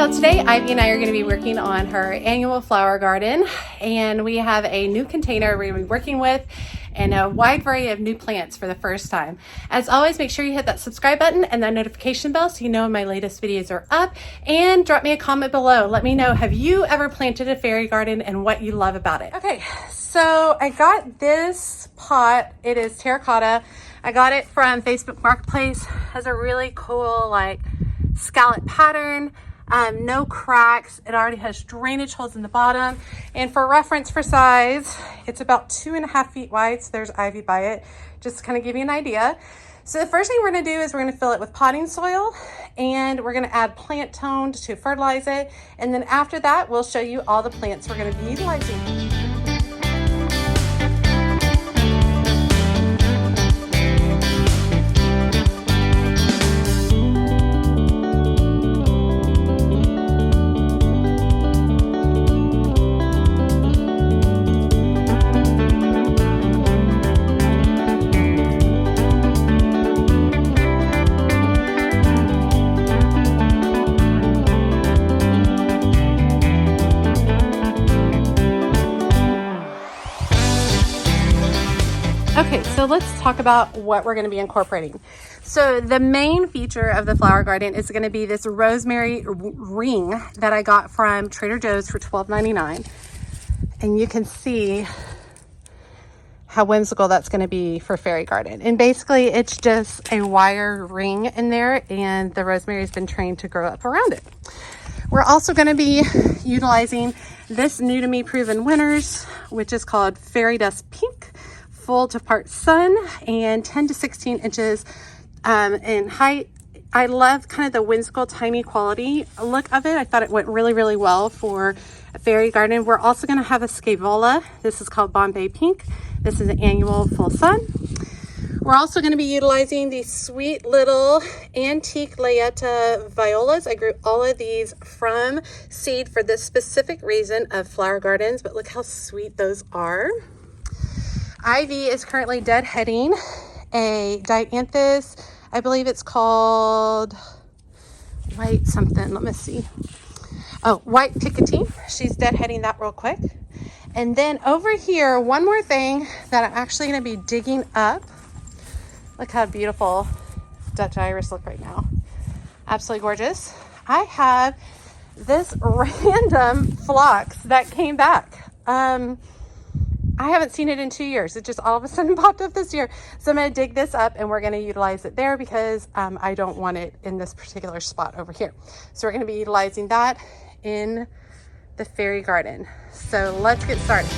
y'all, today Ivy and I are going to be working on her annual flower garden, and we have a new container we're going to be working with and a wide variety of new plants for the first time. As always, make sure you hit that subscribe button and that notification bell so you know when my latest videos are up, and drop me a comment below. Let me know, have you ever planted a fairy garden and what you love about it? Okay, so I got this pot. It is terracotta. I got it from Facebook Marketplace. It has a really cool like scallop pattern. No cracks. It already has drainage holes in the bottom. And for reference for size, it's about 2.5 feet wide. So there's ivy by it, just to kind of give you an idea. So the first thing we're going to do is we're going to fill it with potting soil, and we're going to add plant tone to fertilize it. And then after that, we'll show you all the plants we're going to be utilizing. Okay, so let's talk about what we're going to be incorporating. So the main feature of the flower garden is going to be this rosemary ring that I got from Trader Joe's for $12.99. And you can see how whimsical that's going to be for fairy garden. And basically it's just a wire ring in there, and the rosemary has been trained to grow up around it. We're also going to be utilizing this new to me proven winners, which is called Fairy Dust Pink. Full to part sun and 10 to 16 inches in height. I love kind of the whimsical, tiny quality look of it. I thought it went really, really well for a fairy garden. We're also going to have a scaevola. This is called Bombay Pink. This is an annual full sun. We're also going to be utilizing these sweet little antique Layetta violas. I grew all of these from seed for this specific reason of flower gardens, but look how sweet those are. Ivy is currently deadheading a dianthus. I believe it's called white something. Let me see. Oh, white picotee. She's deadheading that real quick. And then over here, one more thing that I'm actually going to be digging up. Look how beautiful Dutch iris look right now. Absolutely gorgeous. I have this random phlox that came back. I haven't seen it in 2 years. It just all of a sudden popped up this year. So I'm going to dig this up and we're going to utilize it there because I don't want it in this particular spot over here. So we're going to be utilizing that in the fairy garden. So let's get started.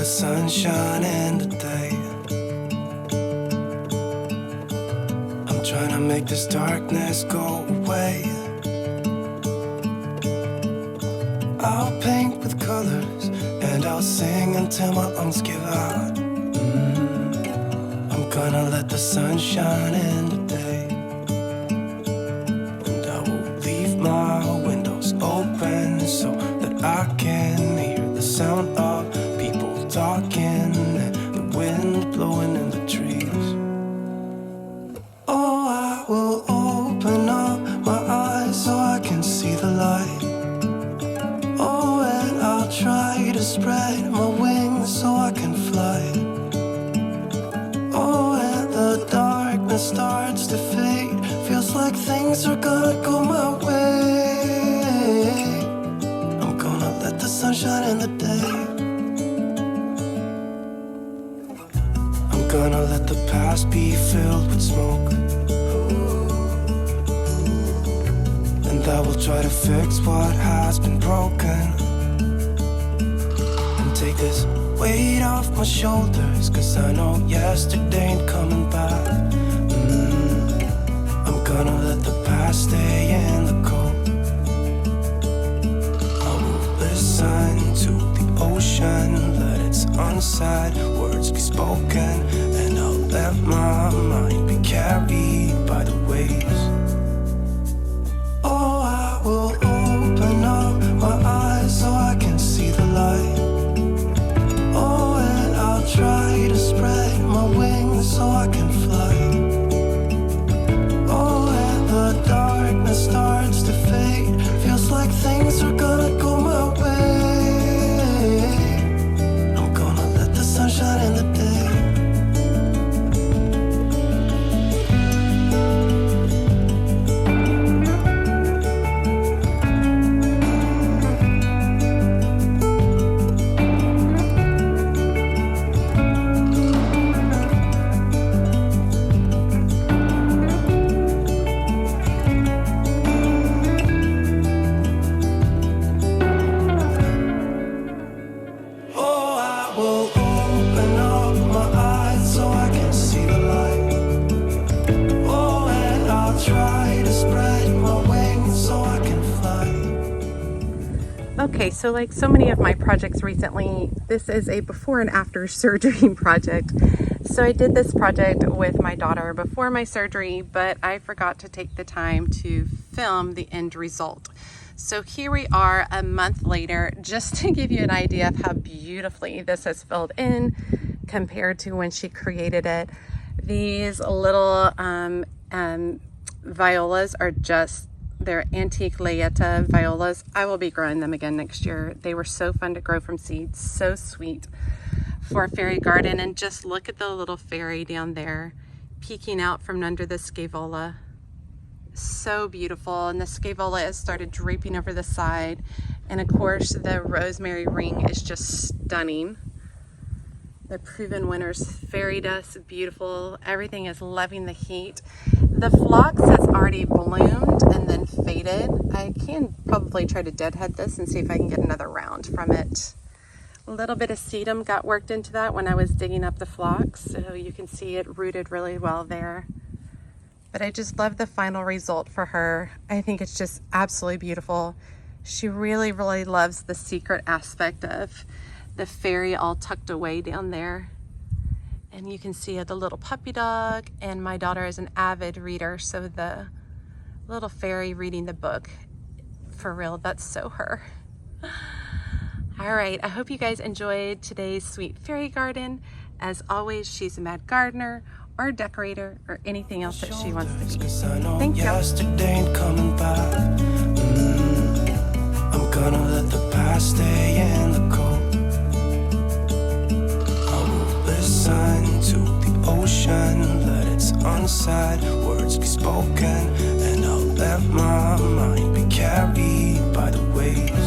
the sun shine in the day. I'm trying to make this darkness go away. I'll paint with colors and I'll sing until my lungs give out. I'm gonna let the sun shine in the day. And I will leave my windows open so that I can hear the sound of people talking and the wind blowing in the trees. Oh, I will open up my eyes so I can see the light. Oh, and I'll try to spread my wings so I can fly. Oh, and the darkness starts to fade. Feels like things are gonna go my way. I'm gonna let the sun shine in the day. I'm gonna let the past be filled with smoke. And I will try to fix what has been broken. And take this weight off my shoulders, 'cause I know yesterday ain't coming back. I'm gonna let the past stay in the cold. I will listen to the ocean, let its unsaid words be spoken. And I'll let my mind be carried by the waves. Oh, I will open up my eyes so I can see the light. Oh, and I'll try to spread my wings so I can fly. Oh, and the darkness starts to fade. Feels like things are gonna go my way. I'm gonna let the sun shine in the day. Okay, so like so many of my projects recently, this is a before and after surgery project. So I did this project with my daughter before my surgery, but I forgot to take the time to film the end result. So here we are a month later, just to give you an idea of how beautifully this has filled in compared to when she created it. These little violas are just, they're antique layetta violas. I will be growing them again next year. They were so fun to grow from seeds, so sweet for a fairy garden. And just look at the little fairy down there peeking out from under the scaevola. So beautiful. And the scaevola has started draping over the side. And of course the rosemary ring is just stunning. The Proven Winners fairy dust, beautiful. Everything is loving the heat. The phlox has already bloomed and then faded. I can probably try to deadhead this and see if I can get another round from it. A little bit of sedum got worked into that when I was digging up the phlox, so you can see it rooted really well there. But I just love the final result for her. I think it's just absolutely beautiful. She really, really loves the secret aspect of the fairy all tucked away down there. And you can see the little puppy dog, and my daughter is an avid reader, so the little fairy reading the book, for real, that's so her. All right, I hope you guys enjoyed today's sweet fairy garden. As always, she's a mad gardener or decorator or anything else that she wants to be. Thank you. Yesterday ain't coming back. I'm gonna let the past stay in the cold. Listen to the ocean, let its unsaid words be spoken. And I'll let my mind be carried by the waves.